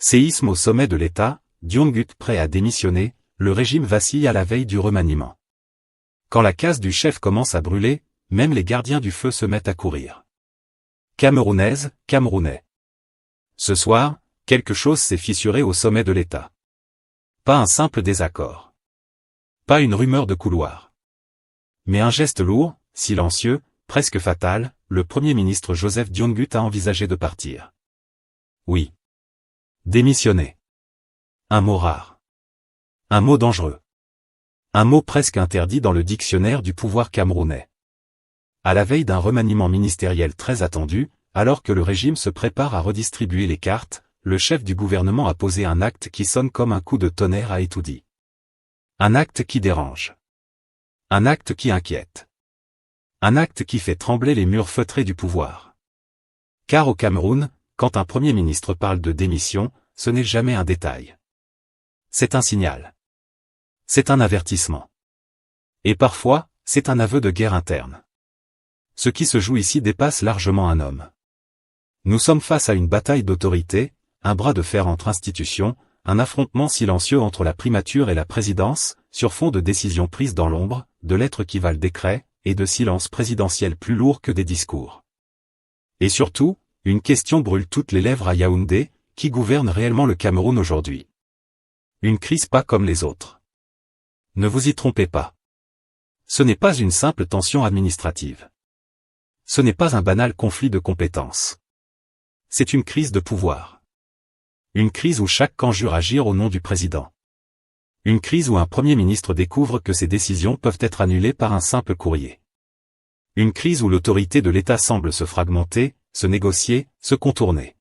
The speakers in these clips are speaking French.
Séisme au sommet de l'État, Dion-Gut prêt à démissionner, le régime vacille à la veille du remaniement. Quand la case du chef commence à brûler, même les gardiens du feu se mettent à courir. Camerounaise, Camerounais. Ce soir, quelque chose s'est fissuré au sommet de l'État. Pas un simple désaccord. Pas une rumeur de couloir. Mais un geste lourd, silencieux, presque fatal, le Premier ministre Joseph Dion-Gut a envisagé de partir. Oui. Démissionner. Un mot rare. Un mot dangereux. Un mot presque interdit dans le dictionnaire du pouvoir camerounais. À la veille d'un remaniement ministériel très attendu, alors que le régime se prépare à redistribuer les cartes, le chef du gouvernement a posé un acte qui sonne comme un coup de tonnerre à Etoudi. Un acte qui dérange. Un acte qui inquiète. Un acte qui fait trembler les murs feutrés du pouvoir. Car au Cameroun, quand un Premier ministre parle de démission, ce n'est jamais un détail. C'est un signal. C'est un avertissement. Et parfois, c'est un aveu de guerre interne. Ce qui se joue ici dépasse largement un homme. Nous sommes face à une bataille d'autorité, un bras de fer entre institutions, un affrontement silencieux entre la primature et la présidence, sur fond de décisions prises dans l'ombre, de lettres qui valent décret, et de silence présidentiel plus lourd que des discours. Et surtout, une question brûle toutes les lèvres à Yaoundé, qui gouverne réellement le Cameroun aujourd'hui. Une crise pas comme les autres. Ne vous y trompez pas. Ce n'est pas une simple tension administrative. Ce n'est pas un banal conflit de compétences. C'est une crise de pouvoir. Une crise où chaque camp jure agir au nom du président. Une crise où un Premier ministre découvre que ses décisions peuvent être annulées par un simple courrier. Une crise où l'autorité de l'État semble se fragmenter, se négocier, se contourner.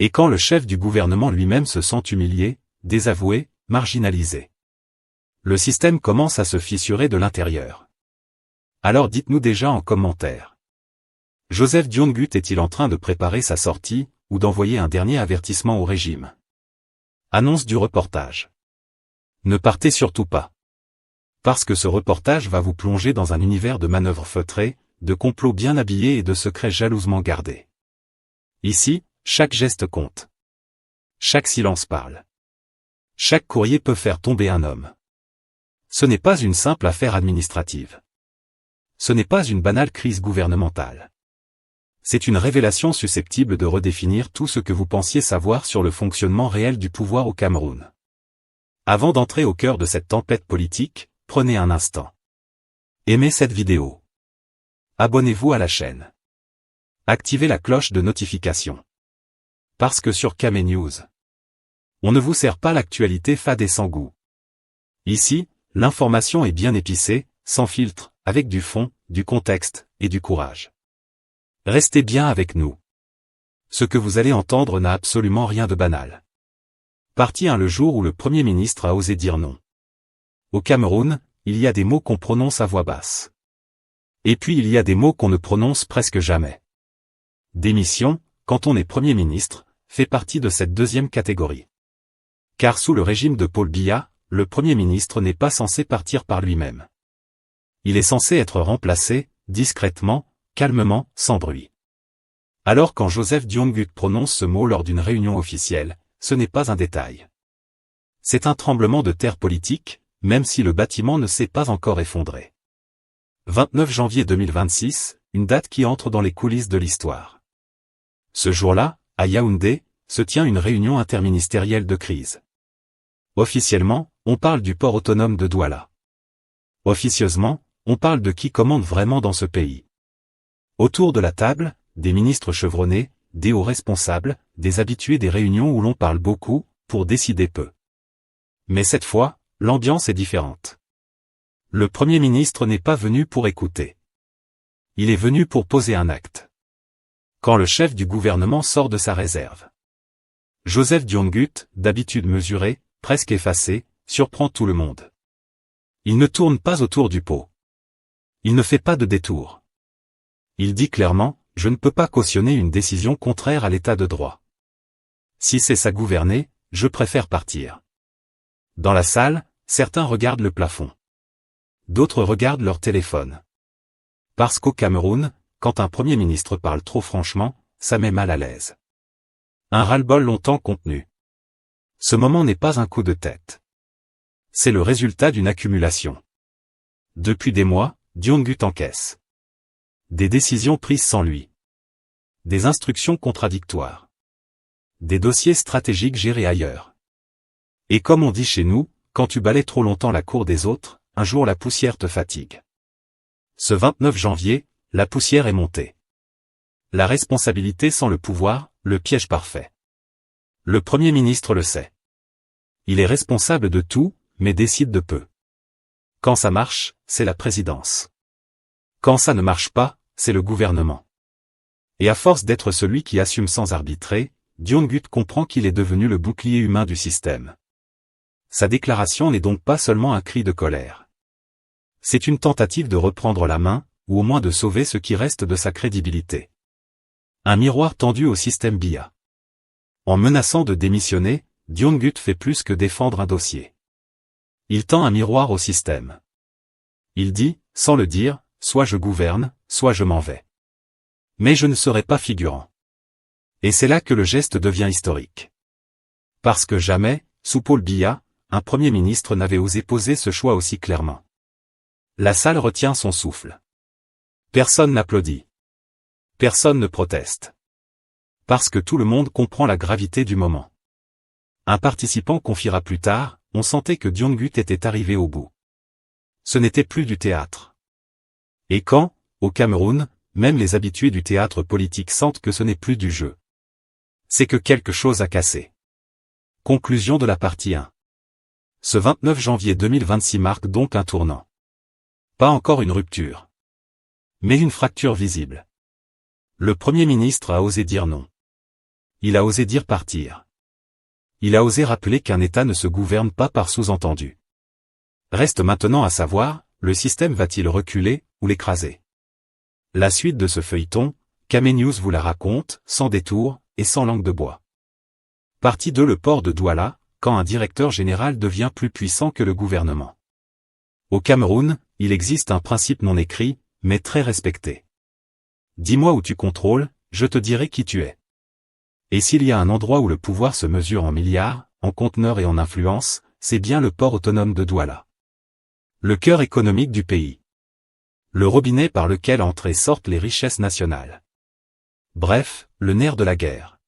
Et quand le chef du gouvernement lui-même se sent humilié, désavoué, marginalisé. Le système commence à se fissurer de l'intérieur. Alors dites-nous déjà en commentaire. Joseph Dion-Gut est-il en train de préparer sa sortie, ou d'envoyer un dernier avertissement au régime? Annonce du reportage. Ne partez surtout pas. Parce que ce reportage va vous plonger dans un univers de manœuvres feutrées, de complots bien habillés et de secrets jalousement gardés. Ici, chaque geste compte. Chaque silence parle. Chaque courrier peut faire tomber un homme. Ce n'est pas une simple affaire administrative. Ce n'est pas une banale crise gouvernementale. C'est une révélation susceptible de redéfinir tout ce que vous pensiez savoir sur le fonctionnement réel du pouvoir au Cameroun. Avant d'entrer au cœur de cette tempête politique, prenez un instant. Aimez cette vidéo. Abonnez-vous à la chaîne. Activez la cloche de notification. Parce que sur Camé News, on ne vous sert pas l'actualité fade et sans goût. Ici, l'information est bien épicée, sans filtre, avec du fond, du contexte, et du courage. Restez bien avec nous. Ce que vous allez entendre n'a absolument rien de banal. Parti le jour où le Premier ministre a osé dire non. Au Cameroun, il y a des mots qu'on prononce à voix basse. Et puis il y a des mots qu'on ne prononce presque jamais. Démission, quand on est Premier ministre, fait partie de cette deuxième catégorie. Car sous le régime de Paul Biya, le Premier ministre n'est pas censé partir par lui-même. Il est censé être remplacé, discrètement, calmement, sans bruit. Alors quand Joseph Dion-Gut prononce ce mot lors d'une réunion officielle, ce n'est pas un détail. C'est un tremblement de terre politique, même si le bâtiment ne s'est pas encore effondré. 29 janvier 2026, une date qui entre dans les coulisses de l'histoire. Ce jour-là, à Yaoundé, se tient une réunion interministérielle de crise. Officiellement, on parle du port autonome de Douala. Officieusement, on parle de qui commande vraiment dans ce pays. Autour de la table, des ministres chevronnés, des hauts responsables, des habitués des réunions où l'on parle beaucoup, pour décider peu. Mais cette fois, l'ambiance est différente. Le Premier ministre n'est pas venu pour écouter. Il est venu pour poser un acte. Quand le chef du gouvernement sort de sa réserve. Joseph Dion-Gut, d'habitude mesuré, presque effacé, surprend tout le monde. Il ne tourne pas autour du pot. Il ne fait pas de détour. Il dit clairement, je ne peux pas cautionner une décision contraire à l'état de droit. Si c'est ça gouverner, je préfère partir. Dans la salle, certains regardent le plafond. D'autres regardent leur téléphone. Parce qu'au Cameroun, quand un Premier ministre parle trop franchement, ça met mal à l'aise. Un ras-le-bol longtemps contenu. Ce moment n'est pas un coup de tête. C'est le résultat d'une accumulation. Depuis des mois, Dion-Gut encaisse des décisions prises sans lui, des instructions contradictoires, des dossiers stratégiques gérés ailleurs. Et comme on dit chez nous, quand tu balaies trop longtemps la cour des autres, un jour la poussière te fatigue. Ce 29 janvier, la poussière est montée. La responsabilité sans le pouvoir, le piège parfait. Le Premier ministre le sait. Il est responsable de tout, mais décide de peu. Quand ça marche, c'est la présidence. Quand ça ne marche pas, c'est le gouvernement. Et à force d'être celui qui assume sans arbitrer, Dion-Gut comprend qu'il est devenu le bouclier humain du système. Sa déclaration n'est donc pas seulement un cri de colère. C'est une tentative de reprendre la main, ou au moins de sauver ce qui reste de sa crédibilité. Un miroir tendu au système BIA. En menaçant de démissionner, Dion-Gut fait plus que défendre un dossier. Il tend un miroir au système. Il dit, sans le dire, soit je gouverne, soit je m'en vais. Mais je ne serai pas figurant. Et c'est là que le geste devient historique. Parce que jamais, sous Paul Biya, un Premier ministre n'avait osé poser ce choix aussi clairement. La salle retient son souffle. Personne n'applaudit. Personne ne proteste. Parce que tout le monde comprend la gravité du moment. Un participant confiera plus tard, on sentait que Dion-Gut était arrivé au bout. Ce n'était plus du théâtre. Et quand, au Cameroun, même les habitués du théâtre politique sentent que ce n'est plus du jeu. C'est que quelque chose a cassé. Conclusion de la partie 1. Ce 29 janvier 2026 marque donc un tournant. Pas encore une rupture. Mais une fracture visible. Le Premier ministre a osé dire non. Il a osé dire partir. Il a osé rappeler qu'un État ne se gouverne pas par sous-entendu. Reste maintenant à savoir, le système va-t-il reculer, ou l'écraser? La suite de ce feuilleton, Camé News vous la raconte, sans détour, et sans langue de bois. Partie 2. Le port de Douala, quand un directeur général devient plus puissant que le gouvernement. Au Cameroun, il existe un principe non écrit, mais très respecté. Dis-moi où tu contrôles, je te dirai qui tu es. Et s'il y a un endroit où le pouvoir se mesure en milliards, en conteneurs et en influence, c'est bien le port autonome de Douala. Le cœur économique du pays. Le robinet par lequel entrent et sortent les richesses nationales. Bref, le nerf de la guerre.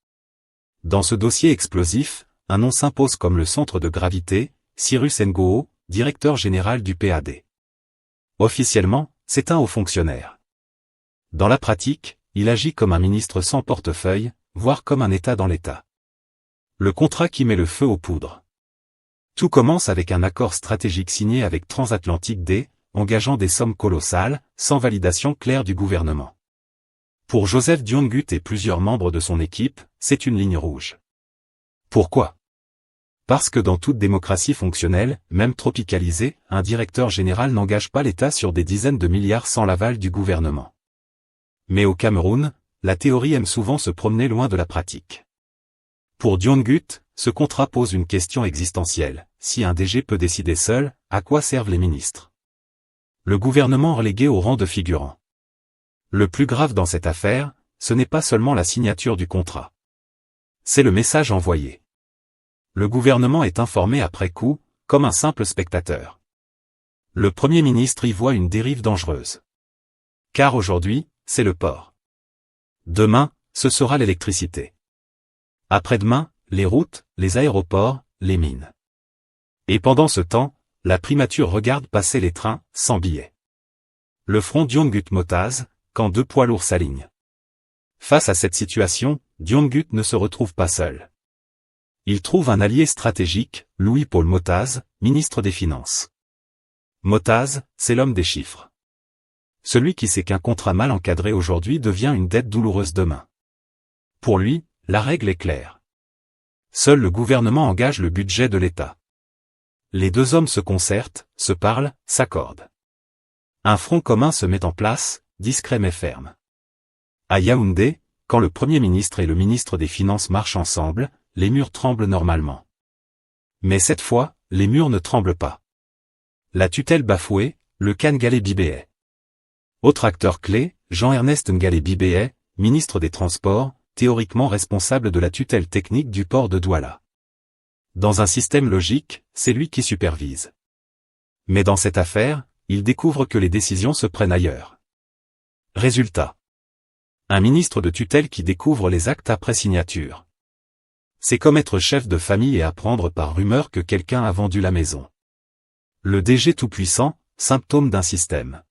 Dans ce dossier explosif, un nom s'impose comme le centre de gravité, Cyrus Ngoo, directeur général du PAD. Officiellement, c'est un haut fonctionnaire. Dans la pratique, il agit comme un ministre sans portefeuille, voire comme un État dans l'État. Le contrat qui met le feu aux poudres. Tout commence avec un accord stratégique signé avec Transatlantic D, engageant des sommes colossales, sans validation claire du gouvernement. Pour Joseph Dion-Gut et plusieurs membres de son équipe, c'est une ligne rouge. Pourquoi? Parce que dans toute démocratie fonctionnelle, même tropicalisée, un directeur général n'engage pas l'État sur des dizaines de milliards sans l'aval du gouvernement. Mais au Cameroun, la théorie aime souvent se promener loin de la pratique. Pour Dion-Gut, ce contrat pose une question existentielle. Si un DG peut décider seul, à quoi servent les ministres? Le gouvernement relégué au rang de figurant. Le plus grave dans cette affaire, ce n'est pas seulement la signature du contrat. C'est le message envoyé. Le gouvernement est informé après coup, comme un simple spectateur. Le Premier ministre y voit une dérive dangereuse. Car aujourd'hui, c'est le port. Demain, ce sera l'électricité. Après-demain, les routes, les aéroports, les mines. Et pendant ce temps, la primature regarde passer les trains, sans billets. Le front Dion-Gut-Motaz, quand deux poids lourds s'alignent. Face à cette situation, Dion-Gut ne se retrouve pas seul. Il trouve un allié stratégique, Louis-Paul Motaz, ministre des Finances. Motaz, c'est l'homme des chiffres. Celui qui sait qu'un contrat mal encadré aujourd'hui devient une dette douloureuse demain. Pour lui, la règle est claire. Seul le gouvernement engage le budget de l'État. Les deux hommes se concertent, se parlent, s'accordent. Un front commun se met en place, discret mais ferme. À Yaoundé, quand le Premier ministre et le ministre des Finances marchent ensemble, les murs tremblent normalement. Mais cette fois, les murs ne tremblent pas. La tutelle bafouée, le Kane Galé Bibéet. Autre acteur clé, Jean-Ernest Ngalé Bibéet, ministre des Transports, théoriquement responsable de la tutelle technique du port de Douala. Dans un système logique, c'est lui qui supervise. Mais dans cette affaire, il découvre que les décisions se prennent ailleurs. Résultat. Un ministre de tutelle qui découvre les actes après signature. C'est comme être chef de famille et apprendre par rumeur que quelqu'un a vendu la maison. Le DG tout-puissant, symptôme d'un système.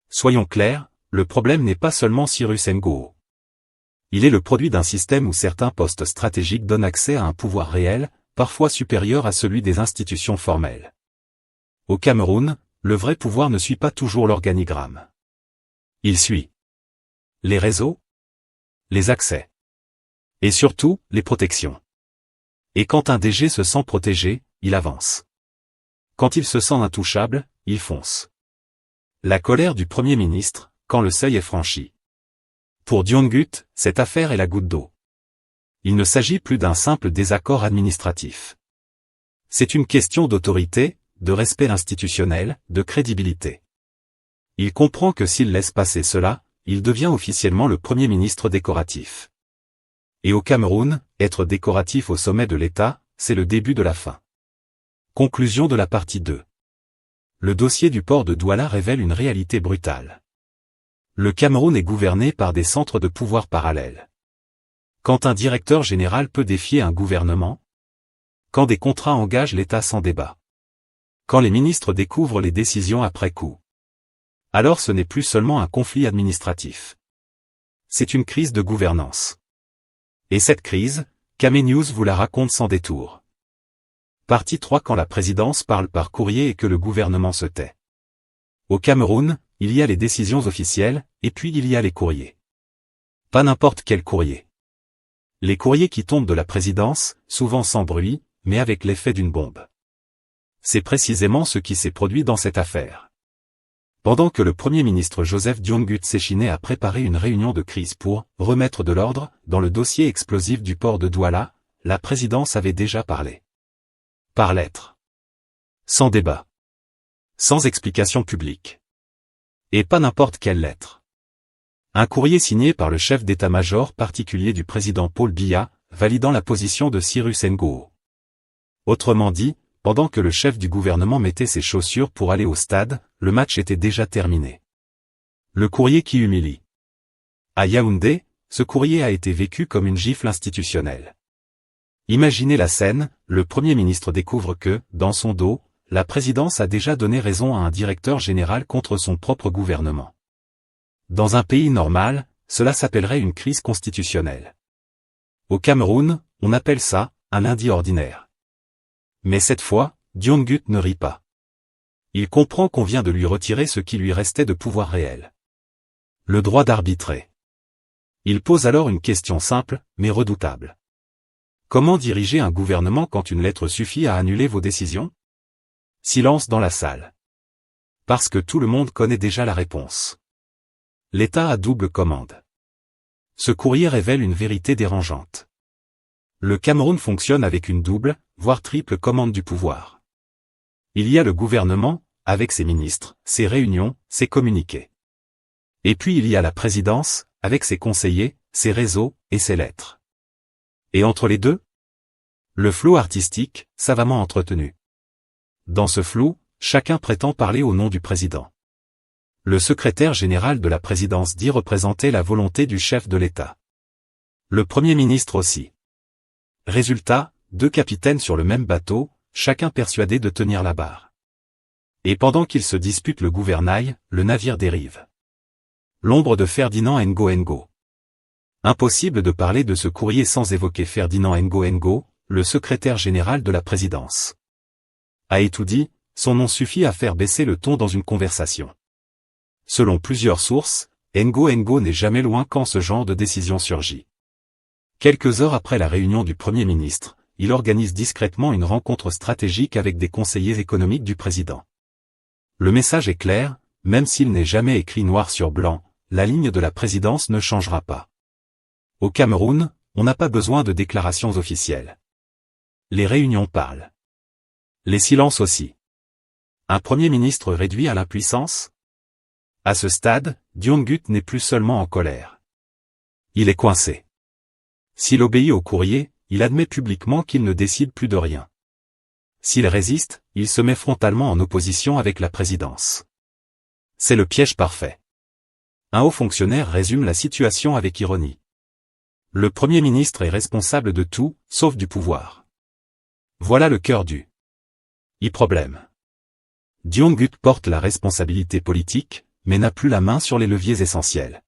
Soyons clairs, le problème n'est pas seulement Cyrus Ngo. Il est le produit d'un système où certains postes stratégiques donnent accès à un pouvoir réel, parfois supérieur à celui des institutions formelles. Au Cameroun, le vrai pouvoir ne suit pas toujours l'organigramme. Il suit les réseaux, les accès, et surtout, les protections. Et quand un DG se sent protégé, il avance. Quand il se sent intouchable, il fonce. La colère du Premier ministre, quand le seuil est franchi. Pour Dion-Gut, cette affaire est la goutte d'eau. Il ne s'agit plus d'un simple désaccord administratif. C'est une question d'autorité, de respect institutionnel, de crédibilité. Il comprend que s'il laisse passer cela, il devient officiellement le Premier ministre décoratif. Et au Cameroun, être décoratif au sommet de l'État, c'est le début de la fin. Conclusion de la partie 2. Le dossier du port de Douala révèle une réalité brutale. Le Cameroun est gouverné par des centres de pouvoir parallèles. Quand un directeur général peut défier un gouvernement? Quand des contrats engagent l'État sans débat? Quand les ministres découvrent les décisions après coup? Alors ce n'est plus seulement un conflit administratif. C'est une crise de gouvernance. Et cette crise, Camé News vous la raconte sans détour. Partie 3. Quand la présidence parle par courrier et que le gouvernement se tait. Au Cameroun, il y a les décisions officielles, et puis il y a les courriers. Pas n'importe quel courrier. Les courriers qui tombent de la présidence, souvent sans bruit, mais avec l'effet d'une bombe. C'est précisément ce qui s'est produit dans cette affaire. Pendant que le Premier ministre Joseph Dion-Gut s'échinait à préparer une réunion de crise pour remettre de l'ordre dans le dossier explosif du port de Douala, la présidence avait déjà parlé. Par lettre. Sans débat. Sans explication publique. Et pas n'importe quelle lettre. Un courrier signé par le chef d'état-major particulier du président Paul Biya, validant la position de Cyrus Ngo. Autrement dit, pendant que le chef du gouvernement mettait ses chaussures pour aller au stade, le match était déjà terminé. Le courrier qui humilie. À Yaoundé, ce courrier a été vécu comme une gifle institutionnelle. Imaginez la scène, le Premier ministre découvre que, dans son dos, la présidence a déjà donné raison à un directeur général contre son propre gouvernement. Dans un pays normal, cela s'appellerait une crise constitutionnelle. Au Cameroun, on appelle ça un lundi ordinaire. Mais cette fois, Dion-Gut ne rit pas. Il comprend qu'on vient de lui retirer ce qui lui restait de pouvoir réel. Le droit d'arbitrer. Il pose alors une question simple, mais redoutable. Comment diriger un gouvernement quand une lettre suffit à annuler vos décisions? Silence dans la salle. Parce que tout le monde connaît déjà la réponse. L'État a double commande. Ce courrier révèle une vérité dérangeante. Le Cameroun fonctionne avec une double, voire triple commande du pouvoir. Il y a le gouvernement, avec ses ministres, ses réunions, ses communiqués. Et puis il y a la présidence, avec ses conseillers, ses réseaux, et ses lettres. Et entre les deux? Le flou artistique, savamment entretenu. Dans ce flou, chacun prétend parler au nom du président. Le secrétaire général de la présidence dit représenter la volonté du chef de l'État. Le Premier ministre aussi. Résultat, deux capitaines sur le même bateau, chacun persuadé de tenir la barre. Et pendant qu'ils se disputent le gouvernail, le navire dérive. L'ombre de Ferdinand Ngo. Impossible de parler de ce courrier sans évoquer Ferdinand Ngo, le secrétaire général de la présidence. À Etoudi, son nom suffit à faire baisser le ton dans une conversation. Selon plusieurs sources, Ngo n'est jamais loin quand ce genre de décision surgit. Quelques heures après la réunion du Premier ministre, il organise discrètement une rencontre stratégique avec des conseillers économiques du président. Le message est clair, même s'il n'est jamais écrit noir sur blanc, la ligne de la présidence ne changera pas. Au Cameroun, on n'a pas besoin de déclarations officielles. Les réunions parlent. Les silences aussi. Un Premier ministre réduit à l'impuissance? À ce stade, Dion-Gut n'est plus seulement en colère. Il est coincé. S'il obéit au courrier, il admet publiquement qu'il ne décide plus de rien. S'il résiste, il se met frontalement en opposition avec la présidence. C'est le piège parfait. Un haut fonctionnaire résume la situation avec ironie. Le Premier ministre est responsable de tout, sauf du pouvoir. Voilà le cœur du problème. Dion-gut porte la responsabilité politique, mais n'a plus la main sur les leviers essentiels.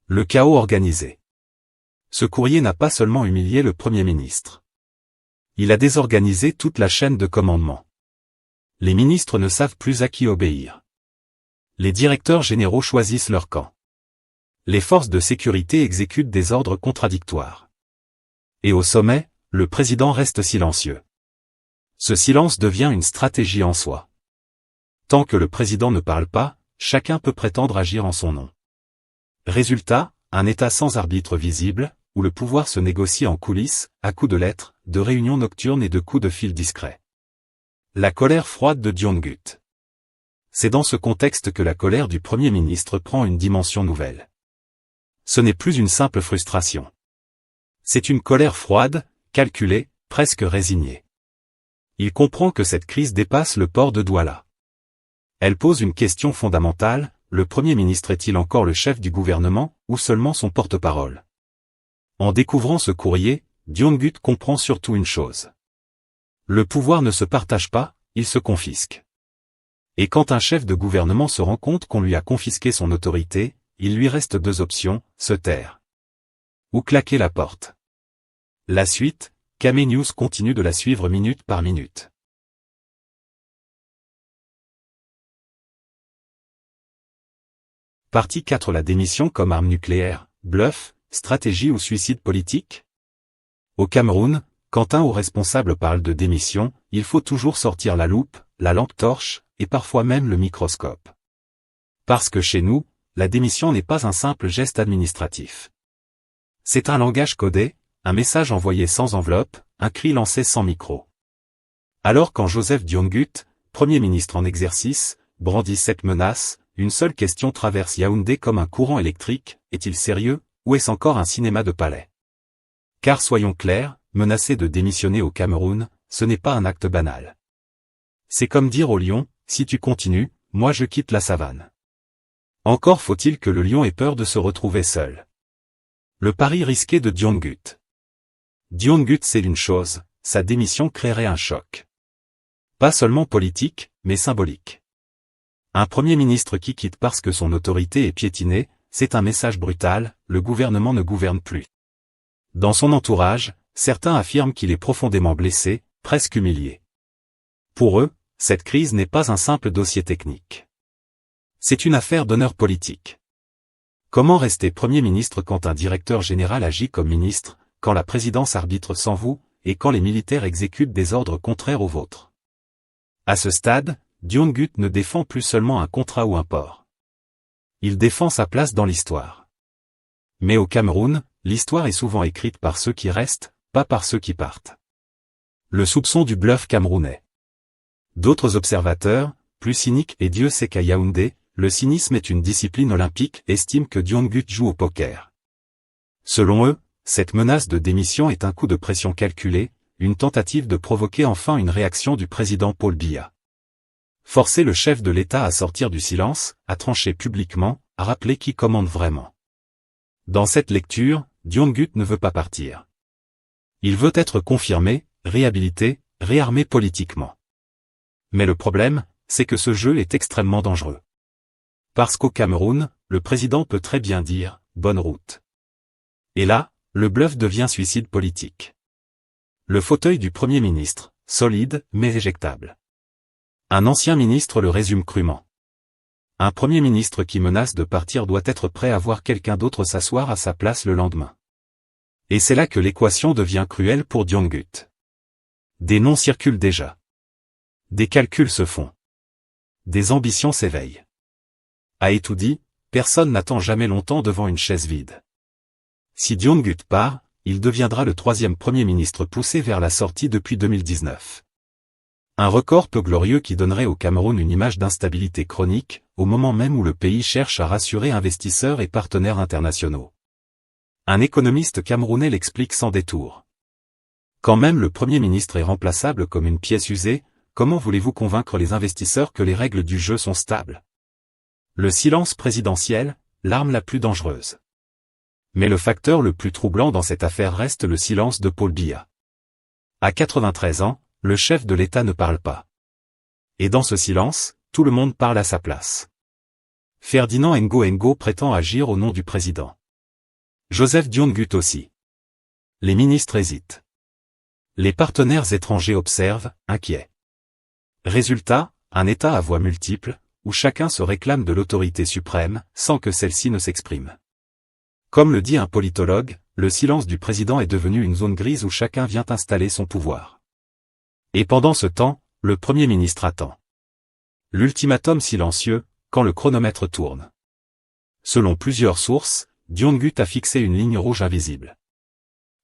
Le chaos organisé. Ce courrier n'a pas seulement humilié le Premier ministre. Il a désorganisé toute la chaîne de commandement. Les ministres ne savent plus à qui obéir. Les directeurs généraux choisissent leur camp. Les forces de sécurité exécutent des ordres contradictoires. Et au sommet, le président reste silencieux. Ce silence devient une stratégie en soi. Tant que le président ne parle pas, chacun peut prétendre agir en son nom. Résultat, un État sans arbitre visible, où le pouvoir se négocie en coulisses, à coups de lettres, de réunions nocturnes et de coups de fil discrets. La colère froide de Dion-gut. C'est dans ce contexte que la colère du Premier ministre prend une dimension nouvelle. Ce n'est plus une simple frustration. C'est une colère froide, calculée, presque résignée. Il comprend que cette crise dépasse le port de Douala. Elle pose une question fondamentale, le Premier ministre est-il encore le chef du gouvernement, ou seulement son porte-parole? En découvrant ce courrier, Dion-gut comprend surtout une chose. Le pouvoir ne se partage pas, il se confisque. Et quand un chef de gouvernement se rend compte qu'on lui a confisqué son autorité, il lui reste deux options, se taire. Ou claquer la porte. La suite, Kame News continue de la suivre minute par minute. Partie 4. La démission comme arme nucléaire, bluff, stratégie ou suicide politique? Au Cameroun, quand un haut responsable parle de démission, il faut toujours sortir la loupe, la lampe torche, et parfois même le microscope. Parce que chez nous, la démission n'est pas un simple geste administratif. C'est un langage codé, un message envoyé sans enveloppe, un cri lancé sans micro. Alors quand Joseph Dion-gut, Premier ministre en exercice, brandit cette menace, une seule question traverse Yaoundé comme un courant électrique, est-il sérieux, ou est-ce encore un cinéma de palais? Car soyons clairs, menacer de démissionner au Cameroun, ce n'est pas un acte banal. C'est comme dire au lion, si tu continues, moi je quitte la savane. Encore faut-il que le lion ait peur de se retrouver seul. Le pari risqué de Dion-gut. Dion-gut sait une chose, sa démission créerait un choc. Pas seulement politique, mais symbolique. Un Premier ministre qui quitte parce que son autorité est piétinée, c'est un message brutal, le gouvernement ne gouverne plus. Dans son entourage, certains affirment qu'il est profondément blessé, presque humilié. Pour eux, cette crise n'est pas un simple dossier technique. C'est une affaire d'honneur politique. Comment rester Premier ministre quand un directeur général agit comme ministre, quand la présidence arbitre sans vous, et quand les militaires exécutent des ordres contraires aux vôtres? À ce stade, Dion-gut ne défend plus seulement un contrat ou un port. Il défend sa place dans l'histoire. Mais au Cameroun, l'histoire est souvent écrite par ceux qui restent, pas par ceux qui partent. Le soupçon du bluff camerounais. D'autres observateurs, plus cyniques et Dieu sait qu'à Yaoundé, le cynisme est une discipline olympique, estiment que Dion-gut joue au poker. Selon eux, cette menace de démission est un coup de pression calculé, une tentative de provoquer enfin une réaction du président Paul Biya. Forcer le chef de l'État à sortir du silence, à trancher publiquement, à rappeler qui commande vraiment. Dans cette lecture, Dion-gut ne veut pas partir. Il veut être confirmé, réhabilité, réarmé politiquement. Mais le problème, c'est que ce jeu est extrêmement dangereux. Parce qu'au Cameroun, le président peut très bien dire « bonne route ». Et là, le bluff devient suicide politique. Le fauteuil du Premier ministre, solide, mais éjectable. Un ancien ministre le résume crûment. Un Premier ministre qui menace de partir doit être prêt à voir quelqu'un d'autre s'asseoir à sa place le lendemain. Et c'est là que l'équation devient cruelle pour Dion-gut. Des noms circulent déjà. Des calculs se font. Des ambitions s'éveillent. À tout dit, personne n'attend jamais longtemps devant une chaise vide. Si Dion-gut part, il deviendra le troisième Premier ministre poussé vers la sortie depuis 2019. Un record peu glorieux qui donnerait au Cameroun une image d'instabilité chronique, au moment même où le pays cherche à rassurer investisseurs et partenaires internationaux. Un économiste camerounais l'explique sans détour. Quand même le Premier ministre est remplaçable comme une pièce usée, comment voulez-vous convaincre les investisseurs que les règles du jeu sont stables? Le silence présidentiel, l'arme la plus dangereuse. Mais le facteur le plus troublant dans cette affaire reste le silence de Paul Biya. À 93 ans, le chef de l'État ne parle pas. Et dans ce silence, tout le monde parle à sa place. Ferdinand Ngo prétend agir au nom du président. Joseph Dione-Gut aussi. Les ministres hésitent. Les partenaires étrangers observent, inquiets. Résultat, un État à voix multiples, où chacun se réclame de l'autorité suprême, sans que celle-ci ne s'exprime. Comme le dit un politologue, le silence du président est devenu une zone grise où chacun vient installer son pouvoir. Et pendant ce temps, le Premier ministre attend. L'ultimatum silencieux, quand le chronomètre tourne. Selon plusieurs sources, Dione-Gut a fixé une ligne rouge invisible.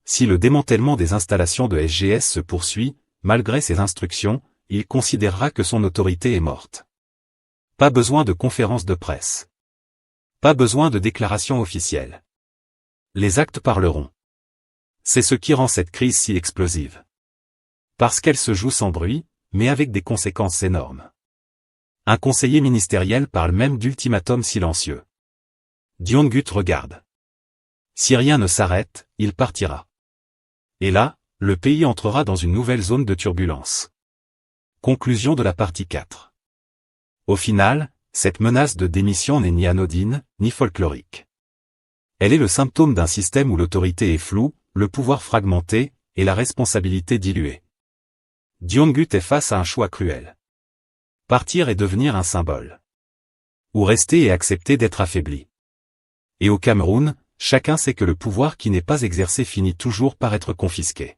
Si le démantèlement des installations de SGS se poursuit, malgré ses instructions, il considérera que son autorité est morte. Pas besoin de conférences de presse. Pas besoin de déclarations officielles. Les actes parleront. C'est ce qui rend cette crise si explosive. Parce qu'elle se joue sans bruit, mais avec des conséquences énormes. Un conseiller ministériel parle même d'ultimatum silencieux. Dione-Gut regarde. Si rien ne s'arrête, il partira. Et là, le pays entrera dans une nouvelle zone de turbulence. Conclusion de la partie 4. Au final, cette menace de démission n'est ni anodine, ni folklorique. Elle est le symptôme d'un système où l'autorité est floue, le pouvoir fragmenté, et la responsabilité diluée. Dione-Gut est face à un choix cruel. Partir et devenir un symbole. Ou rester et accepter d'être affaibli. Et au Cameroun, chacun sait que le pouvoir qui n'est pas exercé finit toujours par être confisqué.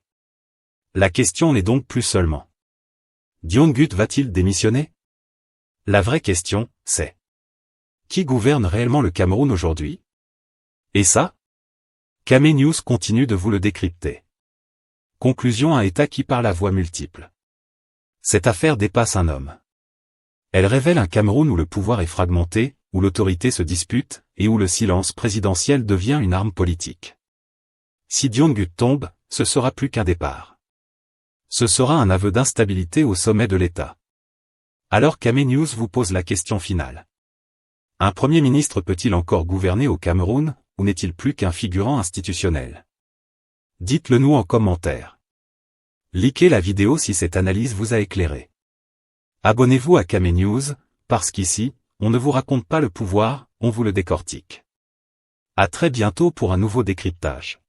La question n'est donc plus seulement: Dione-Gut va-t-il démissionner? La vraie question, c'est: qui gouverne réellement le Cameroun aujourd'hui? Et ça? Kame News continue de vous le décrypter. Conclusion: un État qui parle à voix multiples. Cette affaire dépasse un homme. Elle révèle un Cameroun où le pouvoir est fragmenté, où l'autorité se dispute, et où le silence présidentiel devient une arme politique. Si Dione-Gut tombe, ce sera plus qu'un départ. Ce sera un aveu d'instabilité au sommet de l'État. Alors Kame News vous pose la question finale. Un Premier ministre peut-il encore gouverner au Cameroun, ou n'est-il plus qu'un figurant institutionnel? Dites-le nous en commentaire. Likez la vidéo si cette analyse vous a éclairé. Abonnez-vous à Kame News, parce qu'ici, on ne vous raconte pas le pouvoir, on vous le décortique. À très bientôt pour un nouveau décryptage.